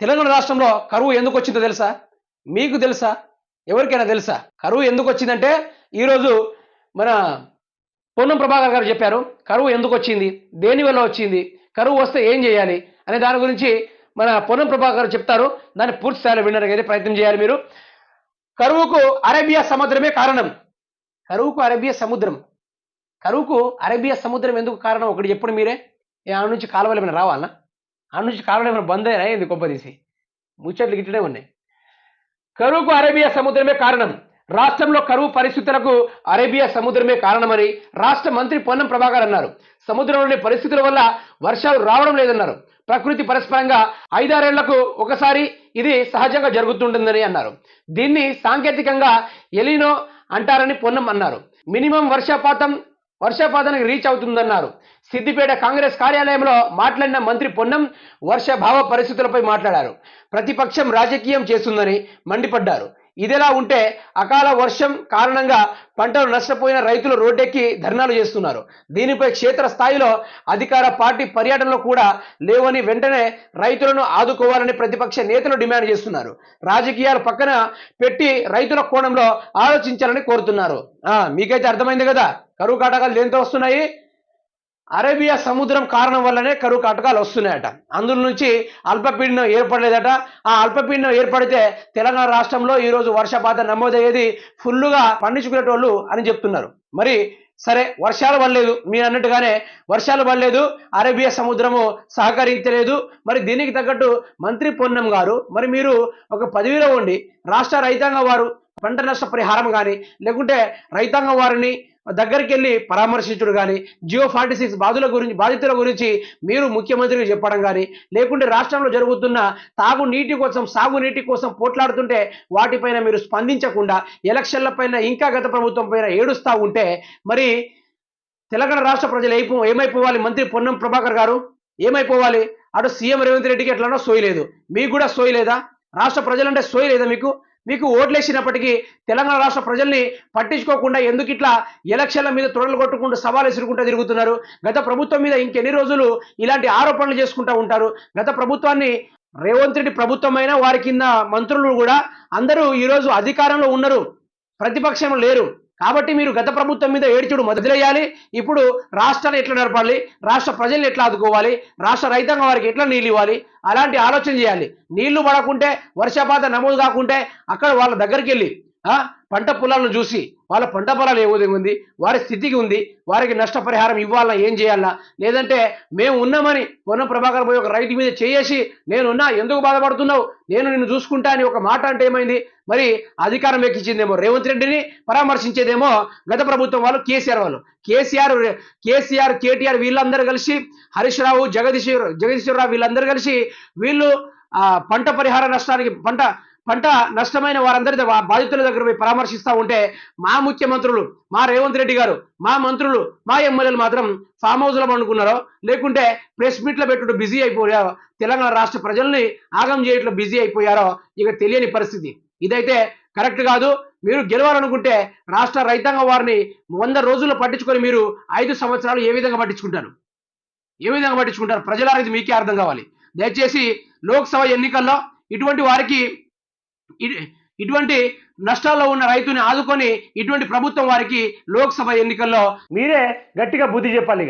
తెలంగాణ రాష్ట్రంలో కరువు ఎందుకు వచ్చిందో తెలుసా? మీకు తెలుసా? ఎవరికైనా తెలుసా? కరువు ఎందుకు వచ్చిందంటే ఈరోజు మన పొన్నం ప్రభాకర్ గారు చెప్పారు. కరువు ఎందుకు వచ్చింది? దేనివల్ల వచ్చింది? కరువు వస్తే ఏం చేయాలి? అనే దాని గురించి మన పొన్నం ప్రభాకర్ గారు చెప్తారు. దాన్ని పూర్తి స్థాయిలో వినడానికి ప్రయత్నం చేయాలి మీరు. కరువుకు అరేబియా సముద్రమే కారణం. కరువుకు అరేబియా సముద్రం. కరువుకు అరేబియా సముద్రం ఎందుకు కారణం? ఒకటి చెప్పండి మీరే. ఆడ నుంచి కాలువలు ఏమైనా రావాలనా? ఆడ నుంచి కాలువలు ఏమైనా బంద్ అయినా ఏంది కొంపదీసి? ముచ్చట్లు గిట్లనే ఉన్నాయి. కరువుకు అరేబియా సముద్రమే కారణం. రాష్ట్రంలో కరువు పరిస్థితులకు అరేబియా సముద్రమే కారణమని రాష్ట్ర మంత్రి పొన్నం ప్రభాకర్ అన్నారు. సముద్రంలోని పరిస్థితుల వల్ల వర్షాలు రావడం లేదన్నారు. ప్రకృతి పరస్పరంగా 5-6 ఏళ్లకు ఒకసారి ఇది సహజంగా జరుగుతుంటుందని అన్నారు. దీన్ని సాంకేతికంగా ఎలినో అంటారని పొన్నం అన్నారు. మినిమం వర్షపాతానికి రీచ్ అవుతుందన్నారు. సిద్దిపేట కాంగ్రెస్ కార్యాలయంలో మాట్లాడిన మంత్రి పొన్నం వర్షాభావ పరిస్థితులపై మాట్లాడారు. ప్రతిపక్షం రాజకీయం చేస్తుందని మండిపడ్డారు. ఇదిలా ఉంటే అకాల వర్షం కారణంగా పంటలు నష్టపోయిన రైతులు రోడ్డెక్కి ధర్నాలు చేస్తున్నారు. దీనిపై క్షేత్ర స్థాయిలో అధికార పార్టీ పర్యటనలో కూడా లేవని వెంటనే రైతులను ఆదుకోవాలని ప్రతిపక్ష నేతలు డిమాండ్ చేస్తున్నారు. రాజకీయాలు పక్కన పెట్టి రైతుల కోణంలో ఆలోచించాలని కోరుతున్నారు. మీకైతే అర్థమైంది కదా కరువు కాటకాలు దేంతో వస్తున్నాయి? అరేబియా సముద్రం కారణం వల్లనే కరువు కాటకాలు వస్తున్నాయట. అందులో నుంచి అల్పపీడనం ఏర్పడలేదట. ఆ అల్పపీడనం ఏర్పడితే తెలంగాణ రాష్ట్రంలో ఈరోజు వర్షపాతం నమోదయ్యేది ఫుల్లుగా పండించుకునేటోళ్ళు అని చెప్తున్నారు. మరి సరే వర్షాలు పడలేదు, మీరు అన్నట్టుగానే వర్షాలు పడలేదు, అరేబియా సముద్రము సహకరించలేదు. మరి దీనికి తగ్గట్టు మంత్రి పొన్నం గారు మరి మీరు ఒక పదవిలో ఉండి రాష్ట్ర రైతాంగం వారు పంట నష్ట పరిహారం కానీ లేకుంటే రైతాంగం వారిని దగ్గరికి వెళ్ళి పరామర్శించడం కానీ జియో 46 బాధితుల గురించి మీరు ముఖ్యమంత్రికి చెప్పడం కానీ లేకుంటే రాష్ట్రంలో జరుగుతున్న సాగునీటి కోసం పోట్లాడుతుంటే వాటిపైన మీరు స్పందించకుండా ఎలక్షన్ల పైన ఇంకా గత ప్రభుత్వం పైన ఏడుస్తూ ఉంటే మరి తెలంగాణ రాష్ట్ర ప్రజలు ఏమైపోవాలి? మంత్రి పొన్నం ప్రభాకర్ గారు ఏమైపోవాలి? అటు సీఎం రేవంత్ రెడ్డికి ఎట్లనో సోయలేదు, మీకు కూడా సోయలేదా? రాష్ట్ర ప్రజలంటే సోయలేదా? మీకు ఓట్లేసినప్పటికీ తెలంగాణ రాష్ట్ర ప్రజల్ని పట్టించుకోకుండా ఎందుకు ఇట్లా ఎలక్షన్ల మీద తొడలు కొట్టుకుంటూ సవాలు విసురుకుంటూ తిరుగుతున్నారు? గత ప్రభుత్వం మీద ఇంకెన్ని రోజులు ఇలాంటి ఆరోపణలు చేసుకుంటూ ఉంటారు? గత ప్రభుత్వాన్ని రేవంత్ రెడ్డి ప్రభుత్వం అయినా వారి కింద మంత్రులు కూడా అందరూ ఈరోజు అధికారంలో ఉన్నారు, ప్రతిపక్షం లేరు. కాబట్టి మీరు గత ప్రభుత్వం మీద ఏడ్చుడు మొదలయ్యాలి. ఇప్పుడు రాష్ట్రాన్ని ఎట్లా నడపాలి, రాష్ట్ర ప్రజల్ని ఎట్లా ఆదుకోవాలి, రాష్ట్ర రైతాంగం వారికి ఎట్లా నీళ్ళు ఇవ్వాలి, అలాంటి ఆలోచన చేయాలి. నీళ్లు పడకుంటే వర్షపాతం నమోదు కాకుంటే అక్కడ వాళ్ళ దగ్గరికి వెళ్ళి పంట పొలాలను చూసి వాళ్ళ పంట పొలాలు ఏ విధంగా ఉంది, వారి స్థితికి ఉంది, వారికి నష్టపరిహారం ఇవ్వాలా, ఏం చేయాలా? లేదంటే మేము ఉన్నామని పొన్నం ప్రభాకర్ పోయి ఒక రైతు మీద చేసి నేనున్నా ఎందుకు బాధపడుతున్నావు, నేను నిన్ను చూసుకుంటా అని ఒక మాట అంటే ఏమైంది? మరి అధికారం ఎక్కించిందేమో రేవంత్ రెడ్డిని, పరామర్శించేదేమో గత ప్రభుత్వం వాళ్ళు కేసీఆర్ కేటీఆర్ వీళ్ళందరూ కలిసి హరీష్ రావు జగదీశ్వరరావు వీళ్ళందరూ కలిసి వీళ్ళు పంట పరిహార నష్టానికి పంట నష్టమైన వారందరి బాధితుల దగ్గర పోయి పరామర్శిస్తూ ఉంటే మా ముఖ్యమంత్రులు, మా రేవంత్ రెడ్డి గారు, మా మంత్రులు, మా ఎమ్మెల్యేలు మాత్రం ఫామ్ హౌస్లో పండుకున్నారో లేకుంటే ప్రెస్ మీట్లో పెట్టుడు బిజీ అయిపోయారో, తెలంగాణ రాష్ట్ర ప్రజల్ని ఆగం చేయట్లో బిజీ అయిపోయారో ఇక తెలియని పరిస్థితి. ఇదైతే కరెక్ట్ కాదు. మీరు గెలవాలనుకుంటే రాష్ట్ర రైతాంగం వారిని 100 రోజుల్లో పట్టించుకొని మీరు 5 సంవత్సరాలు ఏ విధంగా పట్టించుకుంటారు? ప్రజలారా ఇది మీకే అర్థం కావాలి. దయచేసి లోక్సభ ఎన్నికల్లో ఇటువంటి నష్టాల్లో ఉన్న రైతుని ఆదుకొని ఇటువంటి ప్రభుత్వం వారికి లోక్సభ ఎన్నికల్లో మీరే గట్టిగా బుద్ధి చెప్పాలి.